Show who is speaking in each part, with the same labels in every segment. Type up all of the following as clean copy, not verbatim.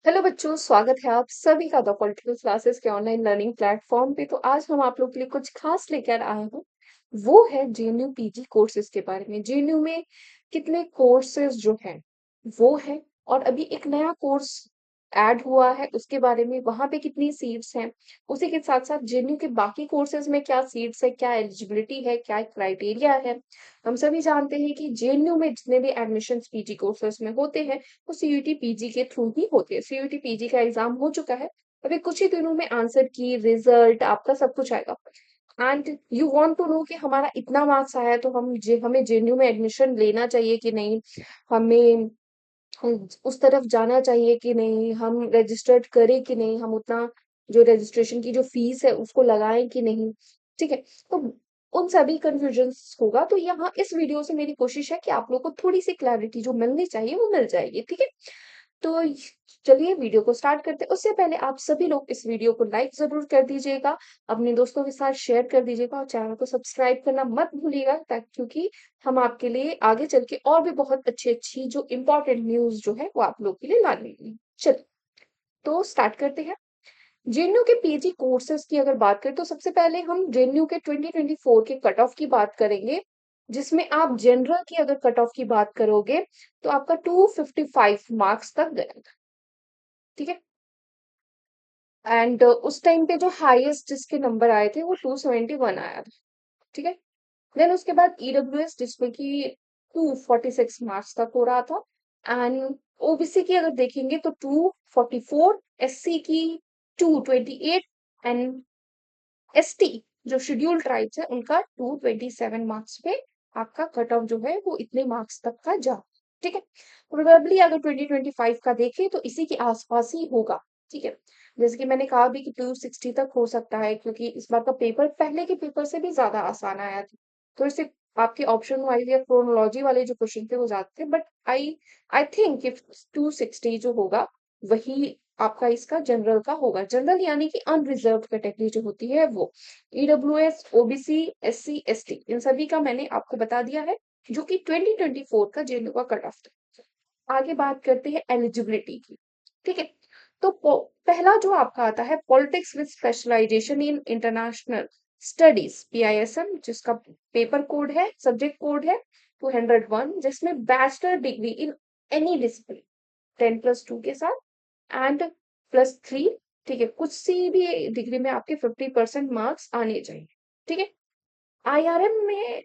Speaker 1: Hello बच्चों, स्वागत है आप सभी का द पॉलिटिकल क्लासेस के ऑनलाइन लर्निंग प्लेटफॉर्म पे। तो आज हम आप लोग के लिए कुछ खास लेकर आए हैं। वो है जेएनयू पीजी कोर्सेज के बारे में। जेएनयू में कितने कोर्सेज जो हैं वो है, और अभी एक नया कोर्स ऐड हुआ है उसके बारे में, वहां पे कितनी सीट्स हैं। उसी के साथ साथ जेएनयू के बाकी कोर्सेज में क्या सीट्स है, क्या एलिजिबिलिटी है, क्या क्राइटेरिया है। हम सभी जानते हैं कि जेएनयू में जितने भी एडमिशन पीजी कोर्सेज में होते हैं वो सीयूटी पीजी के थ्रू ही होती है। सीयूटी पीजी का एग्जाम हो चुका है, अभी कुछ ही दिनों में आंसर की रिजल्ट आपका सब कुछ आएगा। And you want to know कि हमारा इतना मार्क्स आया है तो हमें जेएनयू में एडमिशन लेना चाहिए कि नहीं, हमें उस तरफ जाना चाहिए कि नहीं, हम रजिस्टर्ड करें कि नहीं, हम उतना जो रजिस्ट्रेशन की जो फीस है उसको लगाएं कि नहीं। ठीक है। तो उन सभी कंफ्यूजन्स होगा, तो यहाँ इस वीडियो से मेरी कोशिश है कि आप लोग को थोड़ी सी क्लैरिटी जो मिलनी चाहिए वो मिल जाएगी। ठीक है। तो चलिए वीडियो को स्टार्ट करते हैं। उससे पहले आप सभी लोग इस वीडियो को लाइक जरूर कर दीजिएगा, अपने दोस्तों के साथ शेयर कर दीजिएगा और चैनल को सब्सक्राइब करना मत भूलिएगा, ताकि क्योंकि हम आपके लिए आगे चल के और भी बहुत अच्छी अच्छी जो इम्पोर्टेंट न्यूज जो है वो आप लोग के लिए लाने हैं। चलिए, तो स्टार्ट करते हैं। जेएनयू के पीजी कोर्सेज की अगर बात करें तो सबसे पहले हम जेएनयू के 2024 के कट ऑफ की बात करेंगे, जिसमें आप जनरल की अगर कट ऑफ की बात करोगे तो आपका 255 मार्क्स तक गया था। ठीक है। एंड उस टाइम पे जो हाईएस्ट जिसके नंबर आए थे वो 271 आया था। ठीक है। देन उसके बाद ईडब्ल्यूएस जिसमें कि 246 मार्क्स तक हो रहा था। एंड ओबीसी की अगर देखेंगे तो 244, एससी की 228, एंड एसटी जो शेड्यूल्ड ट्राइब्स है उनका 227 मार्क्स पे आपका कट ऑफ जो है वो इतने मार्क्स तक का जा। ठीक है। प्रोबेबली अगर 2025 का देखें तो इसी के आसपास ही होगा। ठीक है। जैसे कि मैंने कहा भी कि 260 तक हो सकता है, क्योंकि इस बार का पेपर पहले के पेपर से भी ज्यादा आसान आया था। तो इससे आपके ऑप्शन वाइज या क्रोनोलॉजी वाले जो क्वेश्चन थे वो ज्यादा थे, बट आई थिंक इफ 260 जो होगा वही आपका इसका जनरल का होगा। जनरल यानी कि अनरिजर्व कैटेगरी जो होती है वो। ईडब्ल्यूएस, ओबीसी, एससी, एसटी इन सभी का मैंने आपको बता दिया है, जो कि 2024 का जेएनयू का कट ऑफ था। आगे बात करते हैं एलिजिबिलिटी की। ठीक है। तो पहला जो आपका आता है politics with specialization in international studies, PISM, जिसका पेपर कोड है, सब्जेक्ट कोड है 201, जिसमें bachelor degree in any discipline 10+2 के साथ एंड +3। ठीक है। कुछ सी भी डिग्री में आपके 50% मार्क्स आने चाहिए। ठीक है। आईआरएम में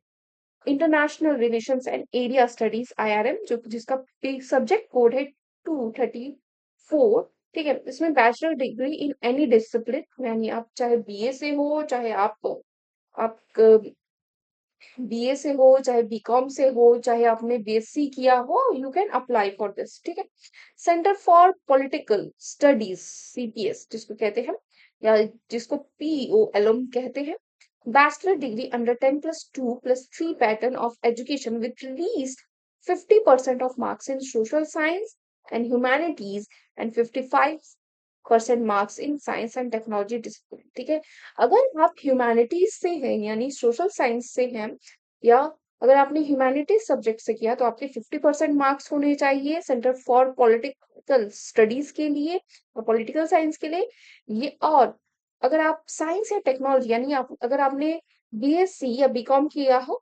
Speaker 1: international relations and area studies, IRM, जो जिसका सब्जेक्ट कोड है 234। ठीक है। इसमें bachelor degree in any discipline, यानी आप चाहे बीए से हो, चाहे आप बीए से हो, चाहे बीकॉम से हो, चाहे आपने बीएससी किया हो, you can apply for this. ठीक है। Centre for political studies, CPS जिसको कहते हैं, या जिसको पीओएलएम कहते हैं। Bachelor degree under 10+2+3 pattern of education with least 50% of marks in social science and humanities and 55% marks in science and technology discipline. ठीक है। अगर आप ह्यूमैनिटीज से हैं यानी सोशल साइंस से हैं, या अगर आपने ह्यूमैनिटीज सब्जेक्ट से किया तो आपके 50% मार्क्स होने चाहिए सेंटर फॉर पॉलिटिकल स्टडीज के लिए और पॉलिटिकल साइंस के लिए। ये, और अगर आप साइंस या टेक्नोलॉजी यानी आप अगर आपने बीएससी या बीकॉम किया हो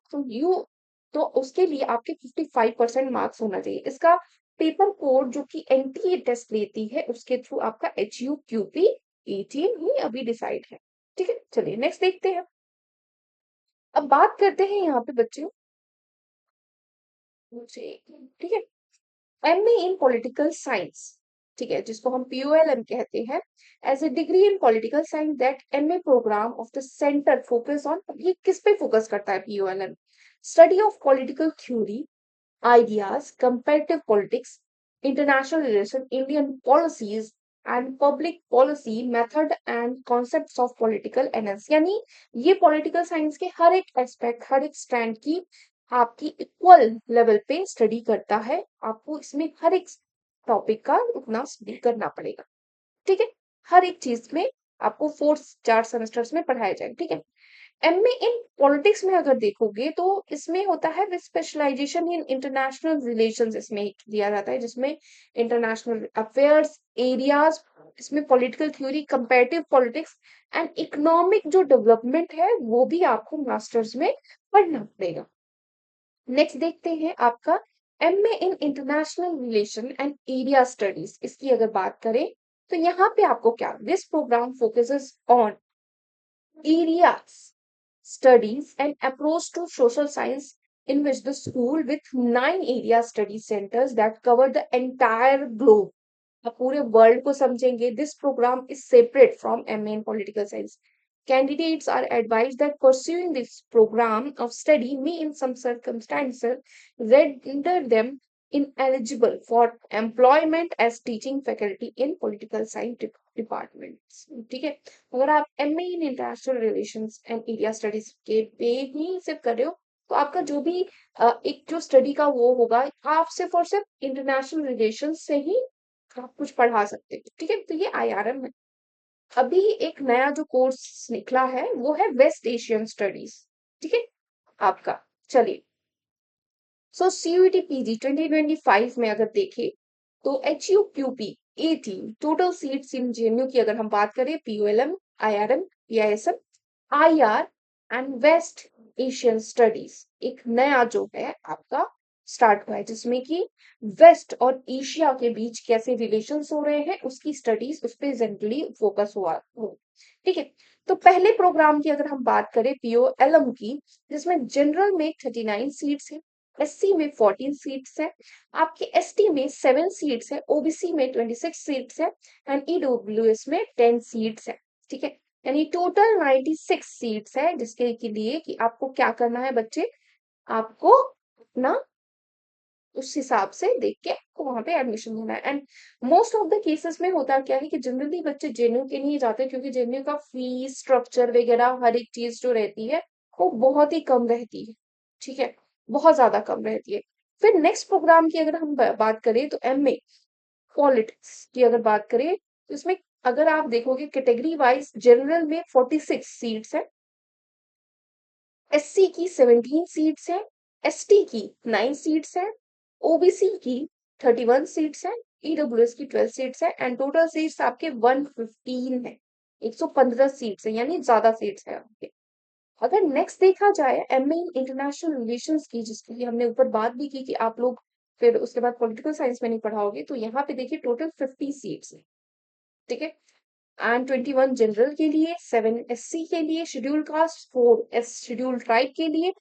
Speaker 1: तो उसके लिए आपके 55% मार्क्स होना चाहिए। इसका पेपर कोड जो कि एनटीए टेस्ट लेती है उसके थ्रू आपका HUQP 18 ही अभी डिसाइड है। ठीक है। चलिए नेक्स्ट देखते हैं। अब बात करते हैं यहाँ पे बच्चे मुझे। ठीक है। एमए इन पॉलिटिकल साइंस, ठीक है, जिसको हम पीओएलएम कहते हैं, as a degree in political science that MA program of the centre focus on, ये किस पे फोकस करता है POLM? Study of political theory, ideas, comparative politics, international relation, Indian policies, and public policy method and concepts of political analysis। यानी ये political science के हर एक aspect, हर एक स्टैंड की आपकी इक्वल लेवल पे स्टडी करता है। आपको इसमें हर एक टॉपिक का उतना स्टडी करना पड़ेगा। ठीक है। हर एक चीज में आपको 4 4 सेमेस्टर्स में पढ़ाया जाएगा। ठीक है। एमए इन पॉलिटिक्स में अगर देखोगे तो इसमें होता है with specialization in international relations, इसमें दिया जाता है जिसमें इंटरनेशनल अफेयर्स एरियाज, इसमें political theory, comparative politics and economic जो डेवलपमेंट है वो भी आपको मास्टर्स में पढ़ना पड़ेगा। नेक्स्ट देखते हैं आपका MA in international relation and area studies. इसकी अगर बात करें तो यहाँ पे आपको क्या, this program focuses on areas, studies, and approach to social science in which the school with 9 area study centers that cover the entire globe. आप पूरे वर्ल्ड को समझेंगे. This program is separate from MA in Political Science. Candidates are advised that pursuing this program of study may, in some circumstances, render them ineligible for employment as teaching faculty in political science departments. ठीक है. अगर आप MA in international relations and area studies के पे ही सिर्फ कर रहे हो तो आपका जो भी एक जो स्टडी का वो होगा, आप सिर्फ और सिर्फ इंटरनेशनल रिलेशन से ही आप कुछ पढ़ा सकते हो. ठीक है. तो ये IRM है. अभी एक नया जो कोर्स निकला है वो है वेस्ट एशियन स्टडीज. ठीक है आपका. चलिए, सो CUET PG 2025 में अगर देखें तो HUQP 80 total seats in JNU की अगर हम बात करें, POLM, IRM, PISM, IR and West Asian studies एक नया जो है आपका स्टार्ट हुआ है जिसमें कि वेस्ट और एशिया के बीच कैसे रिलेशंस हो रहे हैं उसकी स्टडीज उस पर जनरली फोकस हुआ हो. ठीक है. तो पहले प्रोग्राम की अगर हम बात करें POLM की, जिसमें जनरल में 39 सीट्स है, SC में 14 सीट्स है, आपके ST में 7 सीट्स है, OBC में 26 सीट्स है एंड EWS में 10 सीट्स है. ठीक है. यानी टोटल 96 सीट्स है जिसके के लिए कि आपको क्या करना है बच्चे, आपको अपना उस हिसाब से देख के आपको वहां पे एडमिशन लेना है. And most of the cases में होता क्या है कि जनरली बच्चे JNU के लिए जाते हैं क्योंकि JNU का फीस स्ट्रक्चर वगैरह हर एक चीज जो रहती है वो बहुत ही कम रहती है. ठीक है. बहुत ज्यादा कम रहती है. फिर नेक्स्ट प्रोग्राम की अगर हम बात करें तो MA पॉलिटिक्स की अगर बात करें तो इसमें अगर आप देखोगे कैटेगरी वाइज जनरल में 46 सीट्स है, SC की 17 सीट्स है, ST की 9 सीट्स है, OBC की 31 सीट्स है, EWS की 12 सीट्स है एंड टोटल सीट्स आपके 115 है. 115 सीट्स है यानी ज्यादा सीट्स है आपके. अगर नेक्स्ट देखा जाए MA इन इंटरनेशनल रिलेशंस की, जिसकी हमने ऊपर बात भी की कि आप लोग फिर उसके बाद पॉलिटिकल साइंस में नहीं पढ़ाओगे, तो यहाँ पे देखिए टोटल 50 सीट्स है. ठीक है. एंड 21 जनरल के लिए, 7 SC के लिए, शेड्यूल कास्ट 4 शेड्यूल ट्राइब के लिए,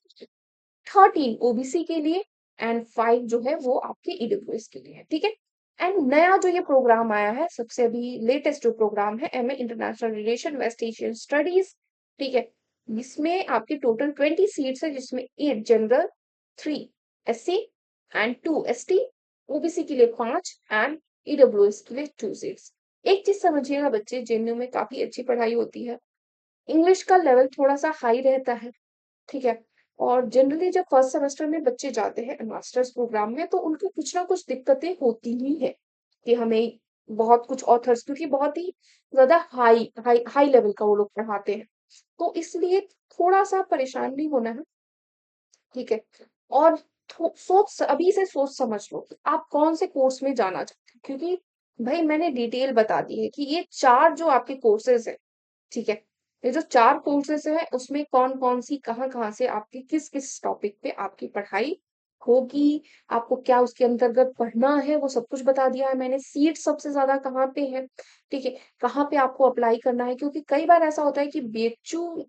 Speaker 1: 13 OBC के लिए एंड 5 जो है वो आपके EWS के लिए है. ठीक है. एंड नया जो ये प्रोग्राम आया है, सबसे अभी लेटेस्ट जो प्रोग्राम है, MA international relation West Asian studies. ठीक है. इसमें आपकी टोटल 20 सीट्स है जिसमें 8 general, 3 SC and 2 ST, OBC के लिए 5 एंड EWS के लिए 2 सीट्स. एक चीज समझिएगा बच्चे, JNU में काफी अच्छी पढ़ाई होती है, इंग्लिश का लेवल थोड़ा सा हाई रहता है. ठीक है. और जनरली जब फर्स्ट सेमेस्टर में बच्चे जाते हैं मास्टर्स प्रोग्राम में तो उनको कुछ ना कुछ दिक्कतें होती ही है कि हमें बहुत कुछ ऑथर्स, क्योंकि बहुत ही ज्यादा हाई हाई हाई लेवल का वो लोग पढ़ाते हैं, तो इसलिए थोड़ा सा परेशान नहीं होना है. ठीक है. और सोच अभी से सोच समझ लो कि आप कौन से कोर्स में जाना चाहते हैं, क्योंकि भाई मैंने डिटेल बता दी है कि ये 4 जो आपके कोर्सेज है. ठीक है. ये जो 4 कोर्सेज है उसमें कौन कौन सी कहाँ कहाँ से आपकी किस किस टॉपिक पे आपकी पढ़ाई होगी, आपको क्या उसके अंतर्गत पढ़ना है वो सब कुछ बता दिया है मैंने. सीट सबसे ज्यादा कहाँ पे है, ठीक है, कहाँ पे आपको अप्लाई करना है, क्योंकि कई बार ऐसा होता है कि BHU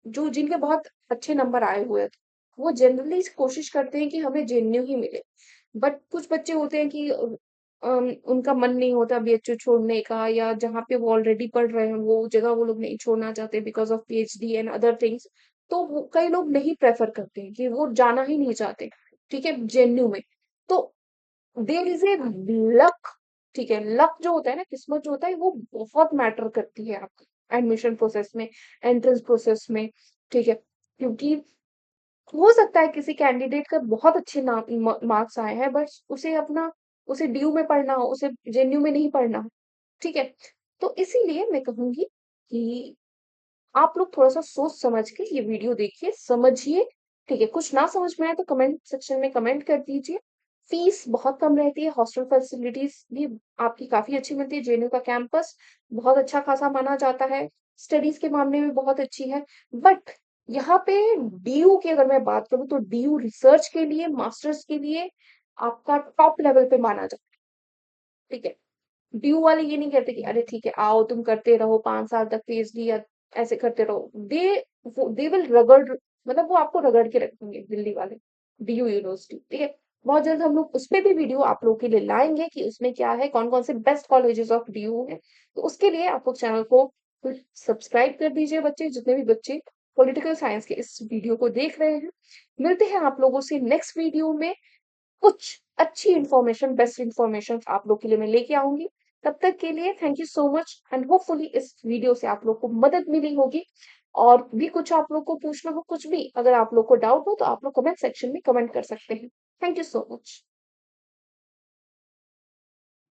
Speaker 1: जो जिनके बहुत अच्छे नंबर आए हुए हैं वो जनरली कोशिश करते हैं कि हमें JNU ही मिले. बट कुछ बच्चे होते हैं कि उनका मन नहीं होता BHU छोड़ने का, या जहाँ पे वो ऑलरेडी पढ़ रहे हैं वो जगह वो लोग नहीं छोड़ना चाहते because of PhD and other things. तो कई लोग नहीं प्रेफर करते हैं कि वो जाना ही नहीं चाहते. ठीक है. JNU में तो देयर इज ए लक. ठीक है. लक जो होता है ना, किस्मत जो होता है वो बहुत मैटर करती है आपके एडमिशन प्रोसेस में, एंट्रेंस प्रोसेस में. ठीक है. क्योंकि हो सकता है किसी कैंडिडेट का बहुत अच्छे मार्क्स आए हैं बट उसे ड्यू में पढ़ना हो, उसे JNU में नहीं पढ़ना हो. ठीक है. तो इसीलिए मैं कहूंगी कि आप लोग थोड़ा-सा सोच समझ के ये वीडियो देखिए, समझिए, ठीक है? कुछ ना समझ में आए तो कमेंट सेक्शन में कमेंट कर दीजिए। फीस बहुत कम रहती है, हॉस्टल फैसिलिटीज़ भी आपकी काफ़ी अच्छी मिलती है, जेएनयू का कैंपस बहुत अच्छा खासा माना जाता है, स्टडीज़ के मामले में बहुत अच्छी है। बट यहाँ पे डीयू की अगर मैं बात करूँ तो डीयू रिसर्च के लिए, मास्टर्स के लिए आपका टॉप लेवल पे माना जाता है, ठीक है? ड्यू वाले ये नहीं कहते कि अरे ठीक है आओ तुम करते रहो 5 साल तक पीएचडी या ऐसे करते रहो। दे विल रगड़ मतलब वो आपको रगड़ के रखेंगे दिल्ली वाले, डीयू यूनिवर्सिटी, ठीक है? बहुत जल्द हम लोग उसपे भी वीडियो आप लोगों के लिए लाएँगे कि उसमें क्या है, कौन-कौन से बेस्ट कॉलेजेस ऑफ डीयू हैं। तो उसके लिए आप लोग चैनल को सब्सक्राइब कर दीजिए बच्चे, जितने भी बच्चे पॉलिटिकल साइंस के इस वीडियो को देख रहे हैं। मिलते हैं आप लोगों से नेक्स्ट वीडियो में। कुछ अच्छी इन्फॉर्मेशन, बेस्ट इन्फॉर्मेशन आप लोग के लिए मैं लेके आऊँगी। तब तक के लिए thank you so much and hopefully इस वीडियो से आप लोग को मदद मिली होगी। और भी कुछ आप लोग को पूछना हो, कुछ भी अगर आप लोग को डाउट हो तो आप लोग कमेंट सेक्शन में कमेंट कर सकते हैं। Thank you so much.